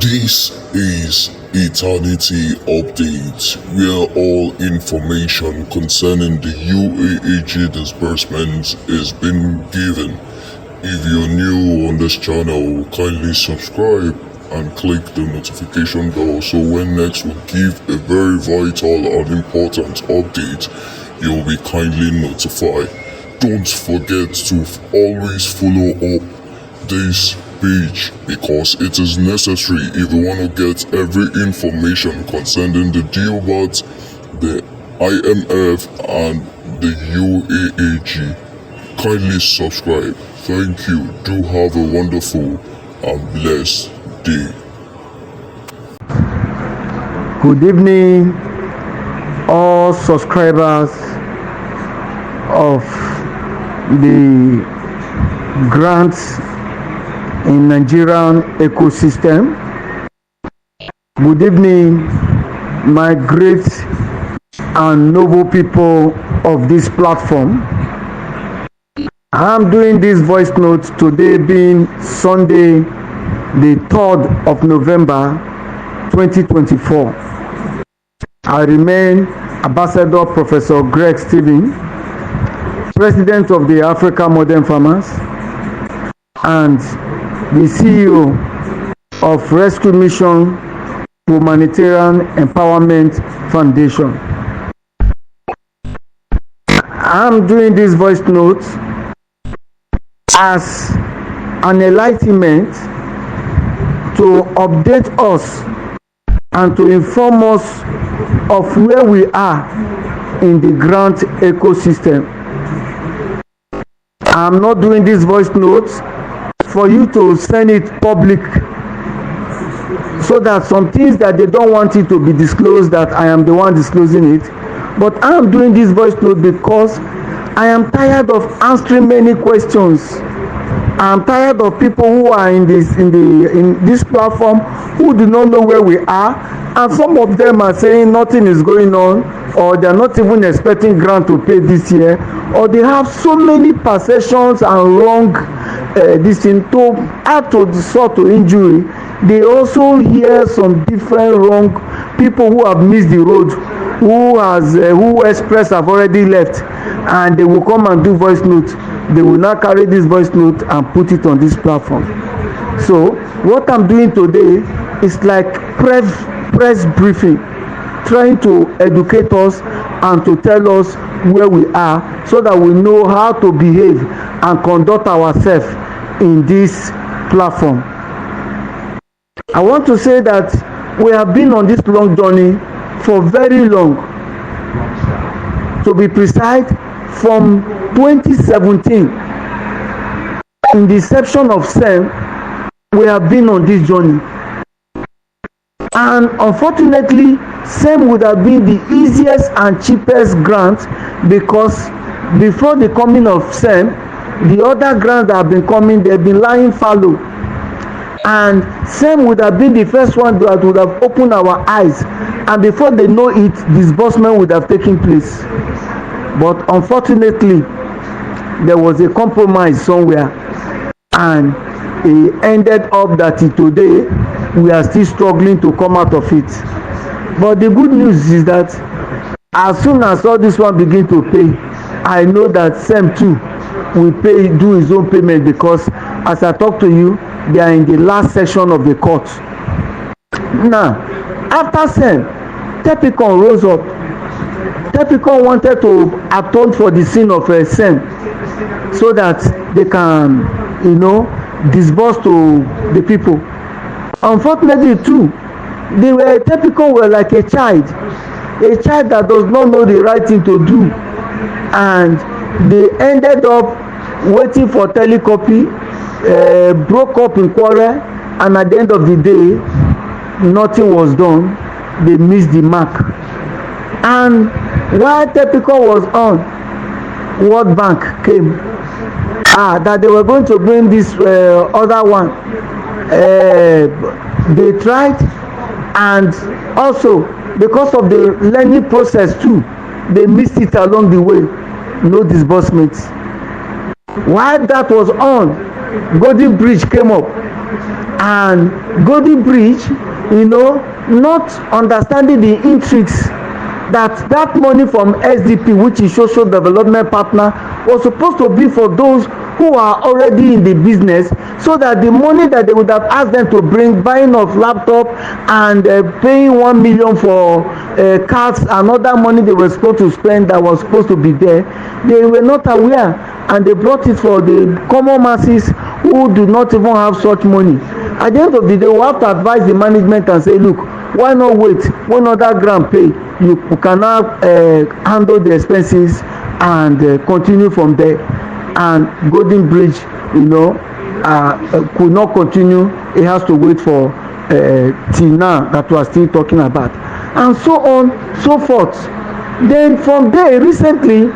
This is Eternity Update, where all information concerning the UAAG disbursement is being given. If you're new on this channel, kindly subscribe and click the notification bell so when next we give a very vital and important update, you'll be kindly notified. Don't forget to always follow up this page because it is necessary if you want to get every information concerning the Theobarth, the IMF and the UAAG. Kindly subscribe. Thank you. Do have a wonderful and blessed day. Good evening, all subscribers of the grants in Nigerian ecosystem. Good evening, my great and noble people of this platform. I'm doing this voice note today being Sunday, the 3rd of November 2024. I remain Ambassador Professor Greg Stephen, President of the Africa Modern Farmers and the CEO of Rescue Mission Humanitarian Empowerment Foundation. I'm doing this voice note as an enlightenment to update us and to inform us of where we are in the grant ecosystem. I'm not doing this voice notes for you to send it public so that some things that they don't want it to be disclosed, that I am the one disclosing it. But I am doing this voice note because I am tired of answering many questions. I am tired of people who are in this platform who do not know where we are, and some of them are saying nothing is going on, or they are not even expecting grant to pay this year, or they have so many perceptions and wrong this thing to add to the sort to injury. They also hear some different wrong people who have missed the road, who express have already left, and they will come and do voice note. They will now carry this voice note and put it on this platform. So what I'm doing today is like press briefing, trying to educate us and to tell us where we are so that we know how to behave and conduct ourselves in this platform. I want to say that we have been on this long journey for very long. To be precise, from 2017, in the inception of SEM, we have been on this journey. And unfortunately, SEM would have been the easiest and cheapest grant because before the coming of SEM, the other grants that have been coming, they've been lying fallow. And SEM would have been the first one that would have opened our eyes. And before they know it, disbursement would have taken place. But unfortunately, there was a compromise somewhere. And it ended up that today, we are still struggling to come out of it. But the good news is that as soon as all this one begin to pay, I know that SEM too will do his own payment because as I talk to you, they are in the last section of the court. Now, after SEM, Tepicon rose up. Tepicon wanted to atone for the sin of SEM so that they can, disburse to the people. Unfortunately too, Tepicon were like a child that does not know the right thing to do, and they ended up waiting for telecopy, broke up in quarrel, and at the end of the day, nothing was done. They missed the mark. And while Tepicon was on, World Bank came. That they were going to bring this other one. They tried, and also because of the learning process too, they missed it along the way. No disbursements. While that was on, Golden Bridge came up. and Golden Bridge, not understanding the intrigues that money from SDP, which is social development partner, was supposed to be for those who are already in the business, so that the money that they would have asked them to bring, buying of laptop and paying 1 million for cards and other money they were supposed to spend that was supposed to be there, they were not aware, and they brought it for the common masses who do not even have such money. At the end of the day, we have to advise the management and say, look, why not wait when other grant pay, you can now handle the expenses and continue from there. And Golden Bridge, could not continue. It has to wait for till now that we are still talking about, and so on, so forth. Then from there, recently,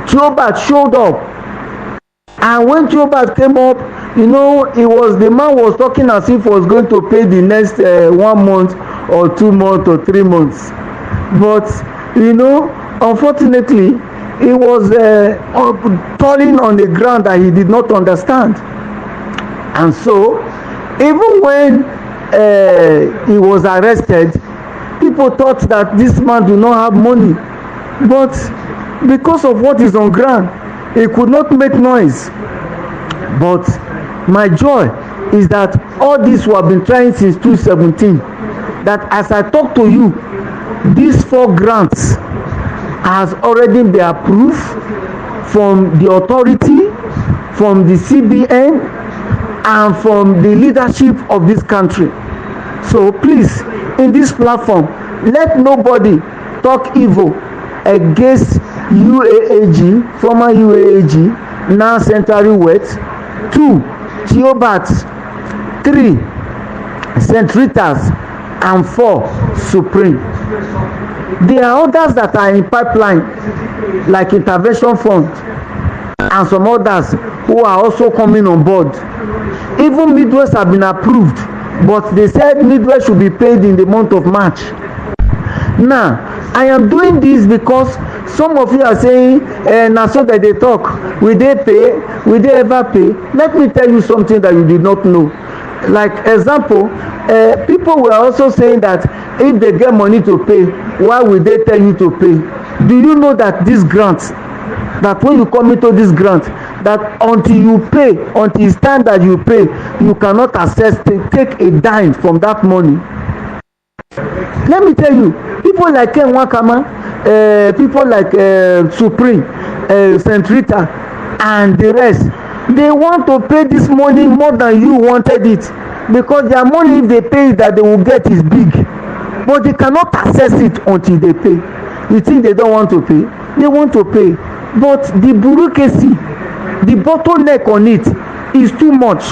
Theobarth showed up, and when Theobarth came up, the man was talking as if he was going to pay the next 1 month or 2 months or 3 months, but unfortunately, he was toiling on the ground that he did not understand. And so, even when he was arrested, people thought that this man do not have money, but because of what is on ground, he could not make noise. But my joy is that all this we have been trying since 2017, that as I talk to you, these 4 grants has already been approved from the authority, from the CBN, and from the leadership of this country. So please, in this platform, let nobody talk evil against UAAG, former UAAG, now Central West, 2, Theobarth, 3, St. Rita's, and 4, Supreme. There are others that are in pipeline, like Intervention Fund, and some others who are also coming on board. Even Midwest have been approved, but they said Midwest should be paid in the month of March. Now, I am doing this because some of you are saying, na so that they talk, will they pay, will they ever pay? Let me tell you something that you did not know. Like example, people were also saying that if they get money to pay, why will they tell you to pay? Do you know that these grants, that when you come into this grant, that until you pay, until it's time that you pay, you cannot take a dime from that money? Let me tell you, people like Ken Wakama, people like Supreme, St. Rita, and the rest, they want to pay this money more than you wanted it, because their money, if they pay it, that they will get is big, but they cannot access it until they pay. You think they don't want to pay? They want to pay, but the bureaucracy, the bottleneck on it is too much.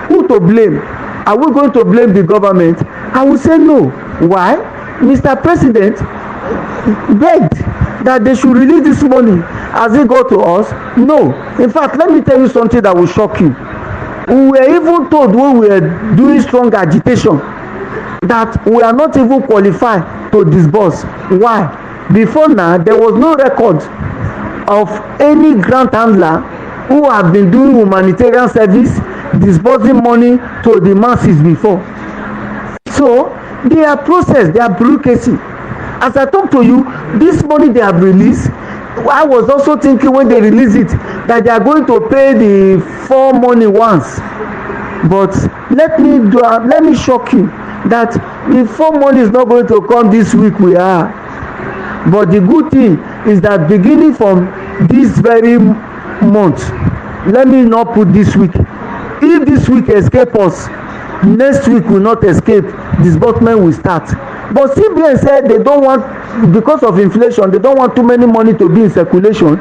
Who to blame? Are we going to blame the government? I will say no. Why? Mr. President begged that they should release this money as it go to us. No. In fact, let me tell you something that will shock you. We were even told when we were doing strong agitation that we are not even qualified to disburse. Why? Before now, there was no record of any grant handler who have been doing humanitarian service, disbursing money to the masses before. So, their process, their bureaucracy. As I talk to you, this money they have released, I was also thinking when they release it that they are going to pay the 4 money once. But let me shock you that the 4 money is not going to come this week. We are. But the good thing is that beginning from this very month, let me not put this week. If this week escape us, next week will not escape. Disbursement will start. But CBN said they don't want, because of inflation, they don't want too many money to be in circulation.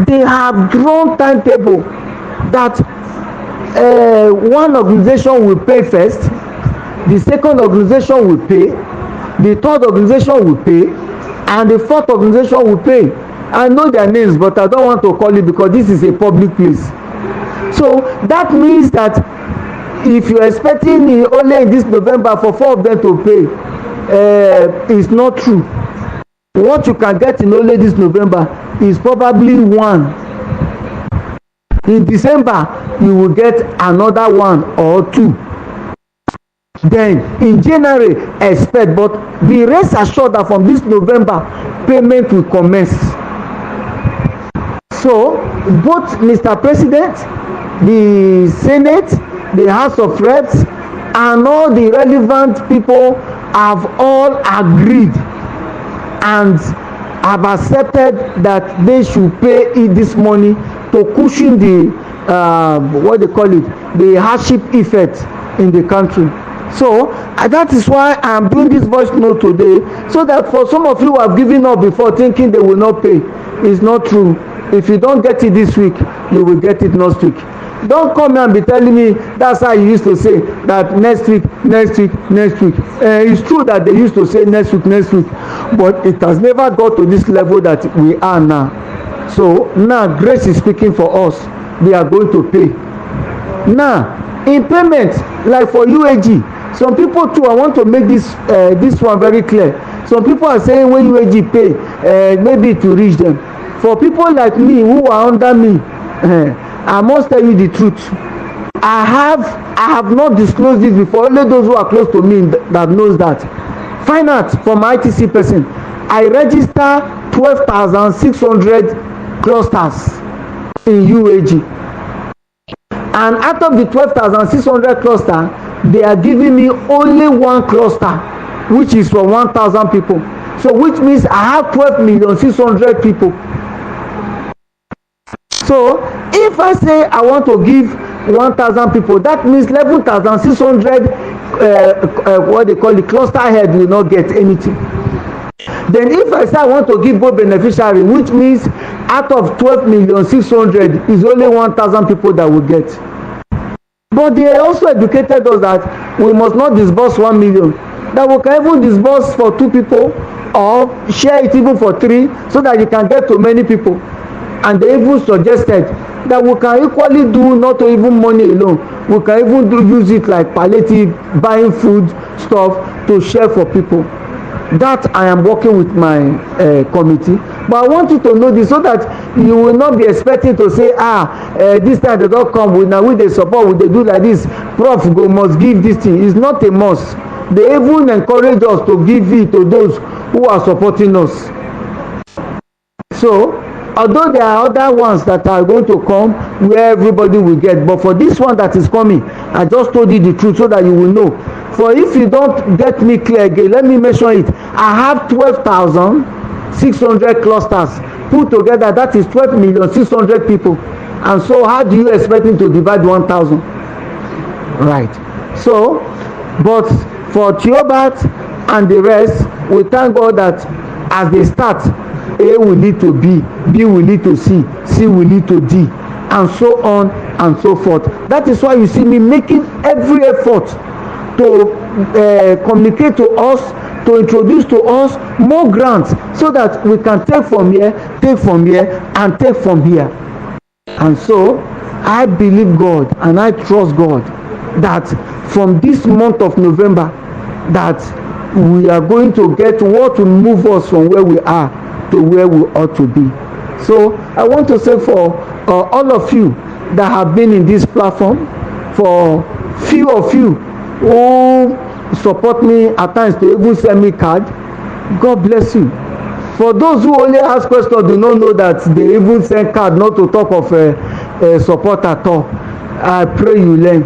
They have drawn timetable that one organization will pay first, the second organization will pay, the third organization will pay, and the fourth organization will pay. I know their names, but I don't want to call it because this is a public place. So that means that if you're expecting only in this November for 4 of them to pay, it's not true. What you can get in only this November is probably 1. In December you will get another one or two. Then in January expect, but be rest assured that from this November payment will commence. So both Mr. President, the Senate, the House of Reps, and all the relevant people have all agreed and have accepted that they should pay it this money to cushion the what they call it, the hardship effect in the country. So that is why I am doing this voice note today, so that for some of you who have given up before thinking they will not pay, it's not true. If you don't get it this week, you will get it next week. Don't come here and be telling me that's how you used to say that next week. It's true that they used to say next week, but it has never got to this level that we are now. So now grace is speaking for us. They are going to pay. Now in payment, like for UAG, some people too, I want to make this one very clear. Some people are saying when UAG pay, maybe it will reach them. For people like me who are under me, I must tell you the truth. I have not disclosed this before. Only those who are close to me that knows that. Find out from my ITC person, I register 12,600 clusters in UAG. And out of the 12,600 cluster, they are giving me only one cluster, which is for 1,000 people. So which means I have 12,600,000 people. So if I say I want to give 1,000 people, that means 11,600 what they call the cluster head will not get anything. Then if I say I want to give both beneficiary, which means out of 12,600,000 is only 1,000 people that will get. But they also educated us that we must not disburse 1 million, that we can even disburse for 2 people or share it even for 3, so that you can get to many people. And they even suggested that we can equally do not even money alone, we can even use it like palliative, buying food stuff to share for people. That I am working with my committee, but I want you to know this so that you will not be expecting to say this time they don't come with, now we dey support, we dey do like this, prof go must give this thing. It's not a must. They even encourage us to give it to those who are supporting us. So although there are other ones that are going to come where everybody will get, but for this one that is coming, I just told you the truth so that you will know. For if you don't get me clear again, let me mention it. I have 12,600 clusters put together. That is 12,600,000 people. And so how do you expect me to divide 1,000? Right. So, but for Theobarth and the rest, we thank God that as they start, A will lead to B, B will lead to C, C will lead to D, and so on and so forth. That is why you see me making every effort to communicate to us, to introduce to us more grants, so that we can take from here, and take from here. And so I believe God and I trust God that from this month of November, that we are going to get what will move us from where we are to where we ought to be. So I want to say for all of you that have been in this platform, for few of you who support me at times to even send me card, God bless you. For those who only ask questions, do not know that they even send card, not to talk of support at all. I pray you learn.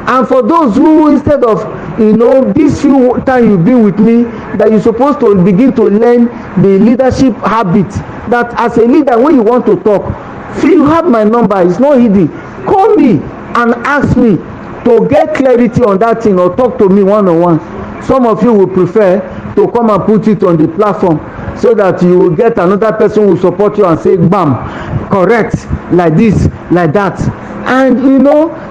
And for those who, instead of this few time you've been with me, that you're supposed to begin to learn the leadership habit, that as a leader, when you want to talk, you have my number, it's not hidden, call me and ask me to get clarity on that thing, or talk to me one-on-one. Some of you will prefer to come and put it on the platform, so that you will get another person who will support you and say bam, correct, like this, like that. And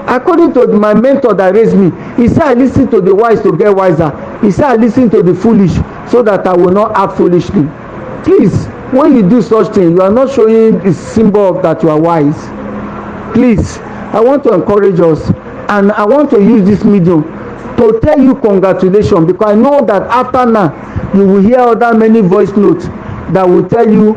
according to my mentor that raised me, he said I listen to the wise to get wiser. He said I listen to the foolish so that I will not act foolishly. Please, when you do such thing, you are not showing the symbol of that you are wise. Please, I want to encourage us, and I want to use this medium to tell you congratulations, because I know that after now you will hear other many voice notes that will tell you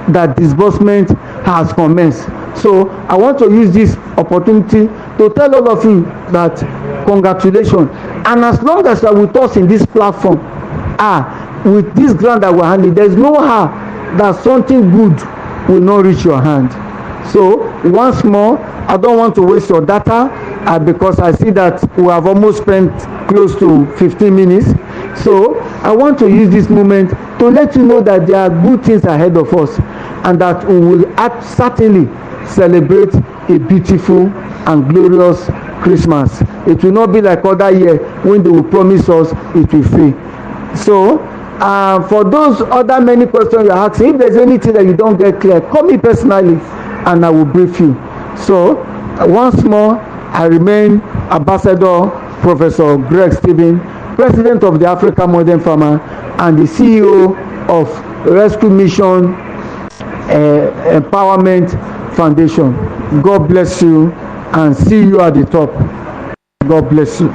that disbursement has commenced. So I want to use this opportunity to tell all of you that congratulations, and as long as you are with us in this platform, with this grant that we're handling, there's no how that something good will not reach your hand. So once more, I don't want to waste your data because I see that we have almost spent close to 15 minutes. So I want to use this moment to let you know that there are good things ahead of us, and that we will certainly celebrate a beautiful and glorious Christmas. It will not be like other year when they will promise us it will fail. So for those other many questions you're asking, if there's anything that you don't get clear, call me personally and I will brief you. So once more, I remain Ambassador Professor Greg Stephen, President of the African Modern Farmer and the CEO of Rescue Mission Empowerment Foundation. God bless you and see you at the top. God bless you.